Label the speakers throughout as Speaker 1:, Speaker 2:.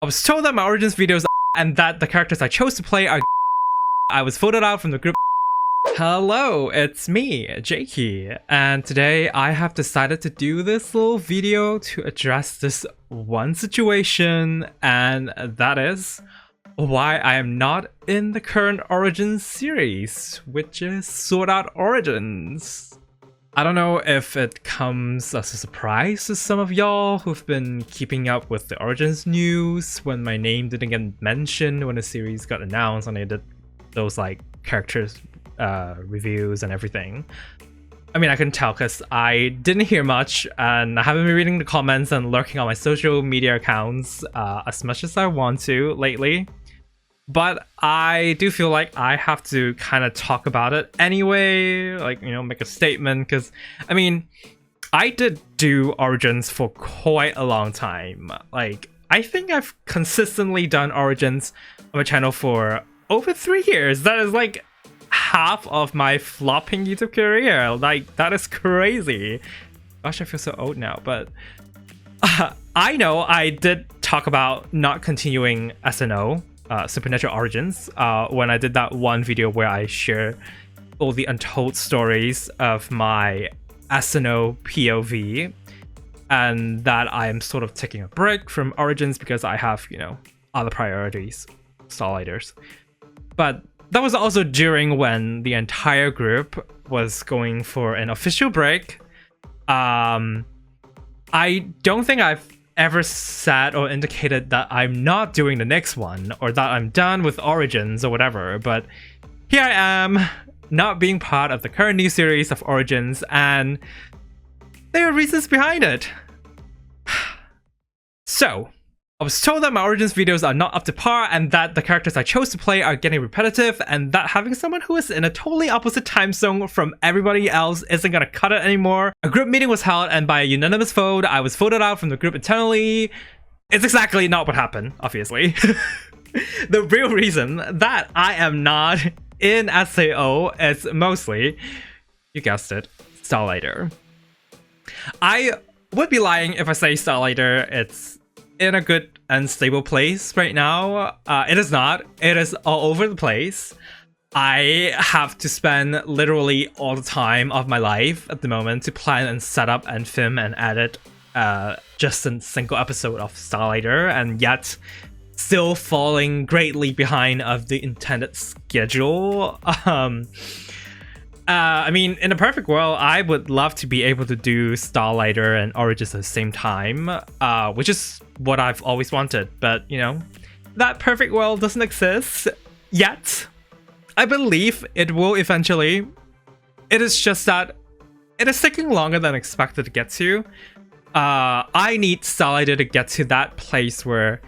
Speaker 1: I was told that my Origins videos and that the characters I chose to play are I was voted out from the group. Hello, it's me, Jakey, and today I have decided to do this little video to address this one situation, and that is why I am not in the current Origins series, which is Sword Art Origins. I don't know if it comes as a surprise to some of y'all who've been keeping up with the Origins news when my name didn't get mentioned when the series got announced and I did those like characters reviews and everything. I mean, I can tell because I didn't hear much and I haven't been reading the comments and lurking on my social media accounts as much as I want to lately. But I do feel like I have to kind of talk about it anyway, like, you know, make a statement, because, I mean, I did do Origins for quite a long time. Like, I think I've consistently done Origins on my channel for over 3 years. That is like half of my flopping YouTube career. Like, that is crazy. Gosh, I feel so old now, but I know I did talk about not continuing SNO. Supernatural Origins when I did that one video where I share all the untold stories of my SNO POV, and that I am sort of taking a break from Origins because I have, you know, other priorities, Starlighters. But that was also during when the entire group was going for an official break. I don't think I've ever said or indicated that I'm not doing the next one or that I'm done with Origins or whatever, but here I am, not being part of the current new series of Origins, and there are reasons behind it. So, I was told that my Origins videos are not up to par and that the characters I chose to play are getting repetitive, and that having someone who is in a totally opposite time zone from everybody else isn't gonna cut it anymore. A group meeting was held, and by a unanimous vote, I was voted out from the group internally. It's exactly not what happened, obviously. The real reason that I am not in SAO is mostly, you guessed it, Starlighter. I would be lying if I say Starlighter it's in a good and stable place right now. It is not. It is all over the place. I have to spend literally all the time of my life at the moment to plan and set up and film and edit just a single episode of Starlighter, and yet still falling greatly behind of the intended schedule. I mean, in a perfect world, I would love to be able to do Starlighter and Origins at the same time, which is what I've always wanted. But, you know, that perfect world doesn't exist yet. I believe it will eventually. It is just that it is taking longer than expected to get to. I need Starlighter to get to that place where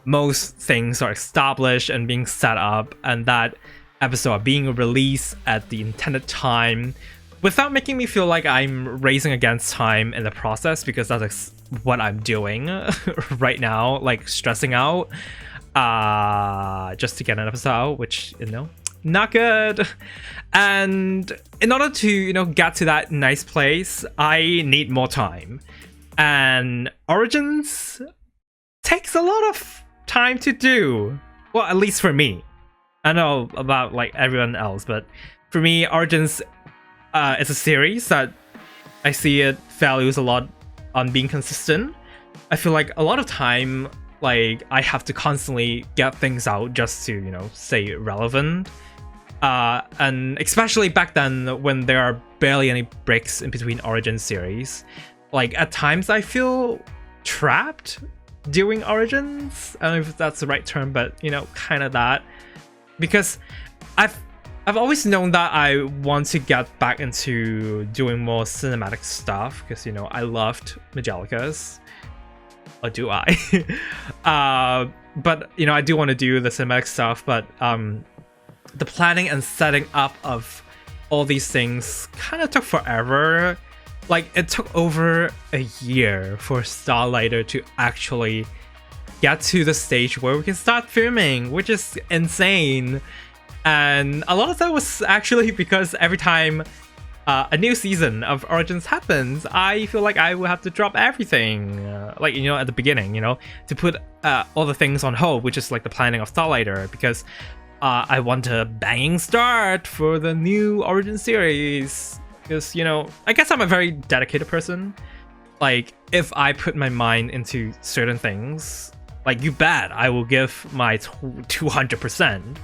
Speaker 1: most things are established and being set up, and that episode are being released at the intended time without making me feel like I'm racing against time in the process, because that's what I'm doing right now, like stressing out just to get an episode out, which, you know, not good. And in order to, you know, get to that nice place, I need more time, and Origins takes a lot of time to do. Well, at least for me. I know about like everyone else, but for me, Origins is a series that I see it values a lot on being consistent. I feel like a lot of time, like, I have to constantly get things out just to, you know, stay relevant. And especially back then when there are barely any breaks in between Origins series. Like, at times I feel trapped doing Origins. I don't know if that's the right term, but, you know, kind of that. Because I've always known that I want to get back into doing more cinematic stuff, because, you know, I loved Magelicus. Or do I? But, you know, I do want to do the cinematic stuff, but the planning and setting up of all these things kind of took forever. Like, it took over a year for Starlighter to actually get to the stage where we can start filming, which is insane. And a lot of that was actually because every time a new season of Origins happens, I feel like I will have to drop everything, like, you know, at the beginning, you know, to put all the things on hold, which is like the planning of Starlighter, because I want a banging start for the new Origin series. Because, you know, I guess I'm a very dedicated person. Like, if I put my mind into certain things, like, you bet I will give my 200%.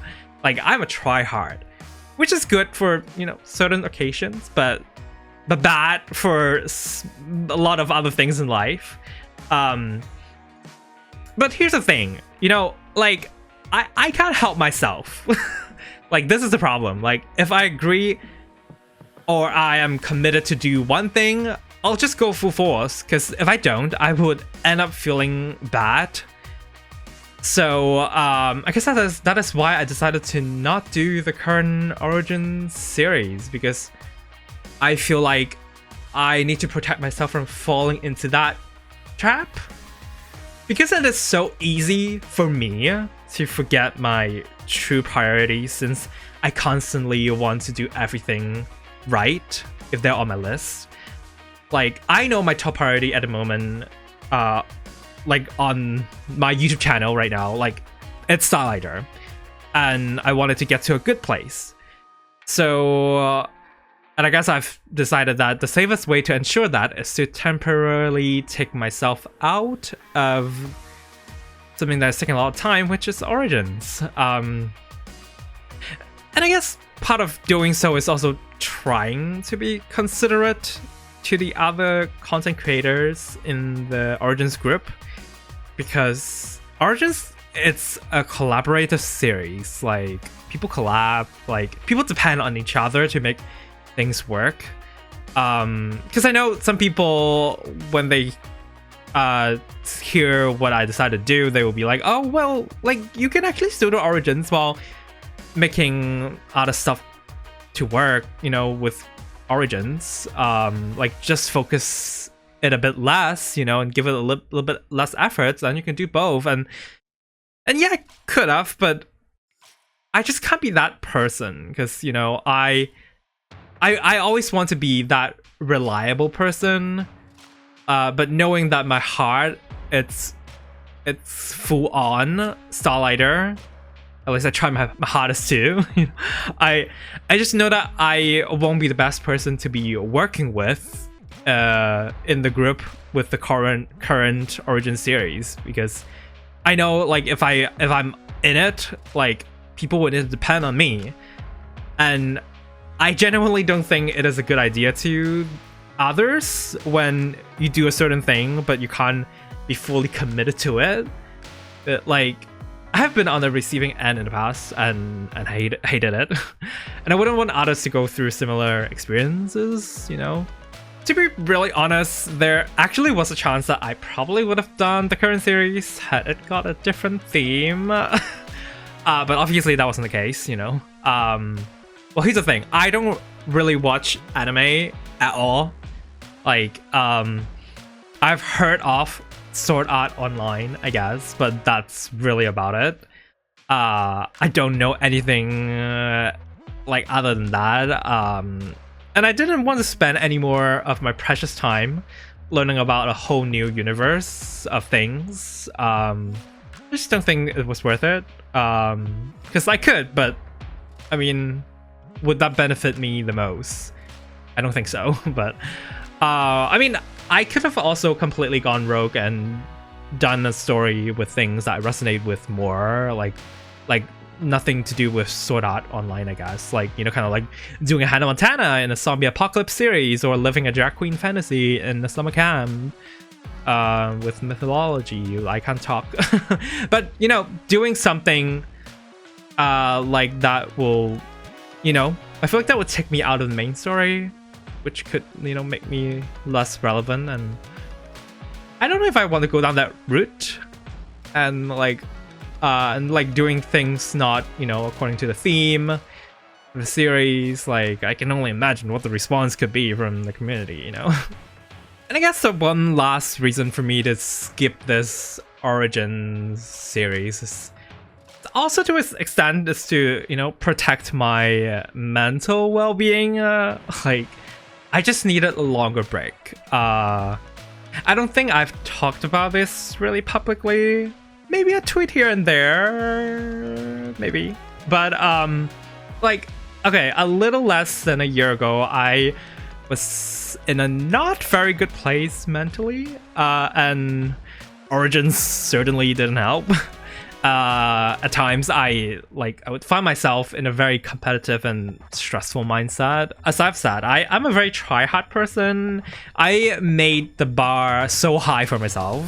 Speaker 1: Like, I'm a tryhard, which is good for, you know, certain occasions, but bad for a lot of other things in life. But here's the thing, you know, like, I can't help myself. Like, this is the problem. Like, if I agree or I am committed to do one thing, I'll just go full force, because if I don't, I would end up feeling bad. So I guess that is why I decided to not do the current Origin series, because I feel like I need to protect myself from falling into that trap. Because it is so easy for me to forget my true priorities, since I constantly want to do everything right if they're on my list. Like, I know my top priority at the moment, like on my YouTube channel right now, like, it's Starlighter, and I wanted to get to a good place. So, and I guess I've decided that the safest way to ensure that is to temporarily take myself out of something that's taking a lot of time, which is Origins. And I guess part of doing so is also trying to be considerate to the other content creators in the Origins group, because Origins, it's a collaborative series. Like, people collab, like, people depend on each other to make things work. Because I know some people, when they hear what I decided to do, they will be like, oh, well, like, you can actually still do Origins while making other stuff to work, you know, with Origins. Like, just focus it a bit less, you know, and give it a little bit less effort, then you can do both. And yeah, I could have, but I just can't be that person, because, you know, I always want to be that reliable person, but knowing that my heart, it's full on Starlighter. At least I try my hardest to. I just know that I won't be the best person to be working with in the group with the current Origin series, because I know, like, if I'm in it, like, people would depend on me, and I genuinely don't think it is a good idea to others when you do a certain thing but you can't be fully committed to it. Like, I have been on the receiving end in the past and hated it. And I wouldn't want others to go through similar experiences, you know? To be really honest, there actually was a chance that I probably would have done the current series had it got a different theme. But obviously that wasn't the case, you know? Well, here's the thing. I don't really watch anime at all. Like, I've heard of Sword Art Online, I guess, but that's really about it. I don't know anything like other than that. And I didn't want to spend any more of my precious time learning about a whole new universe of things. I just don't think it was worth it. Because I could, but I mean, would that benefit me the most? I don't think so. But I mean, I could have also completely gone rogue and done a story with things that I resonate with more, like nothing to do with Sword Art Online, I guess. Like, you know, kind of like doing a Hannah Montana in a zombie apocalypse series, or living a drag queen fantasy in a summer camp with mythology. I can't talk. But, you know, doing something like that will, you know, I feel like that would take me out of the main story, which could, you know, make me less relevant. And I don't know if I want to go down that route and like doing things not, you know, according to the theme of the series. Like, I can only imagine what the response could be from the community, you know. And I guess the one last reason for me to skip this Origin series is also, to an extent, is to, you know, protect my mental well-being. Like, I just needed a longer break. I don't think I've talked about this really publicly. Maybe a tweet here and there, maybe. But like, okay, a little less than a year ago, I was in a not very good place mentally, and Origins certainly didn't help. At times, I would find myself in a very competitive and stressful mindset. As I've said, I'm a very try-hard person. I made the bar so high for myself.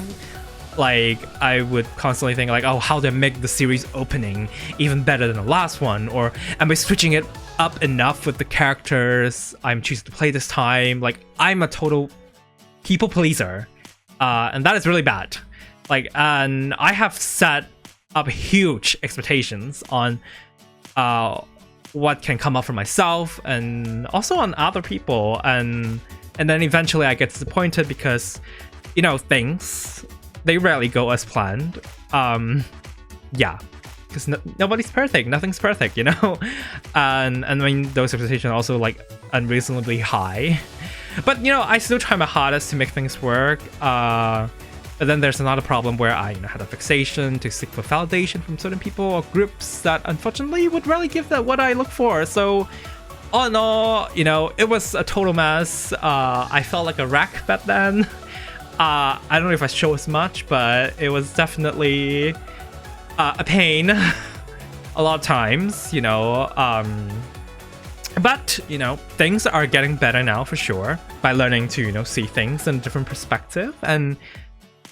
Speaker 1: Like, I would constantly think like, oh, how do I make the series opening even better than the last one? Or am I switching it up enough with the characters I'm choosing to play this time? Like, I'm a total people pleaser, and that is really bad. Like, and I have set up huge expectations on what can come up for myself and also on other people, and then eventually I get disappointed because, you know, things, they rarely go as planned. Yeah, because nobody's perfect, nothing's perfect, you know. And I mean, those expectations are also like unreasonably high, but you know, I still try my hardest to make things work. But then there's another problem where I had a fixation to seek for validation from certain people or groups that unfortunately would rarely give that what I look for. So all in all, you know, it was a total mess. I felt like a wreck back then. I don't know if I show as much, but it was definitely a pain a lot of times, you know. But, you know, things are getting better now for sure by learning to, you know, see things in a different perspective and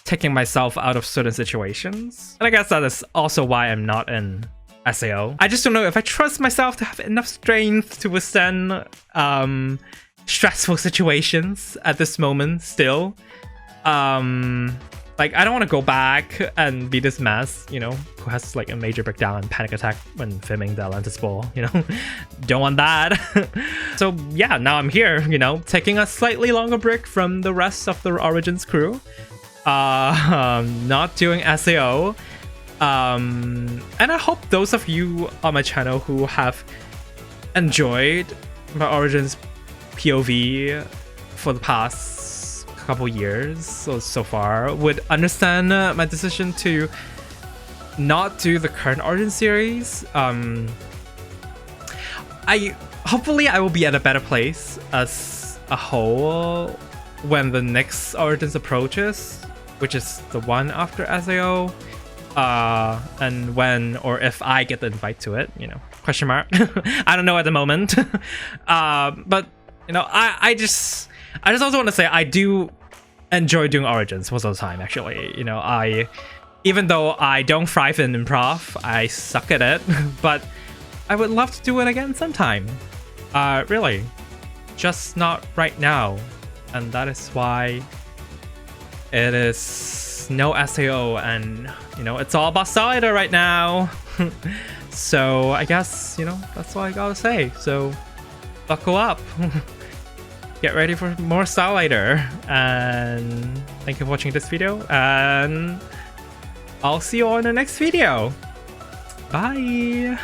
Speaker 1: taking myself out of certain situations. And I guess that is also why I'm not in SAO. I just don't know if I trust myself to have enough strength to withstand stressful situations at this moment still. Like, I don't want to go back and be this mess, you know, who has like a major breakdown and panic attack when filming the Atlantis Ball, you know. Don't want that. So yeah, now I'm here, you know, taking a slightly longer break from the rest of the Origins crew. Not doing SAO, and I hope those of you on my channel who have enjoyed my Origins POV for the past couple years so far would understand my decision to not do the current Origins series. Hopefully I will be at a better place as a whole when the next Origins approaches, which is the one after SAO, and when or if I get the invite to it, you know, question mark. I don't know at the moment. But you know, I just also want to say I do enjoy doing Origins most of the time, actually. You know, even though I don't thrive in improv, I suck at it, but I would love to do it again sometime. Really, just not right now. And that is why it is no SAO, and you know, it's all about Starlighter right now. So I guess, you know, that's all I gotta say. So buckle up. Get ready for more Starlighter, and thank you for watching this video, and I'll see you all in the next video. Bye.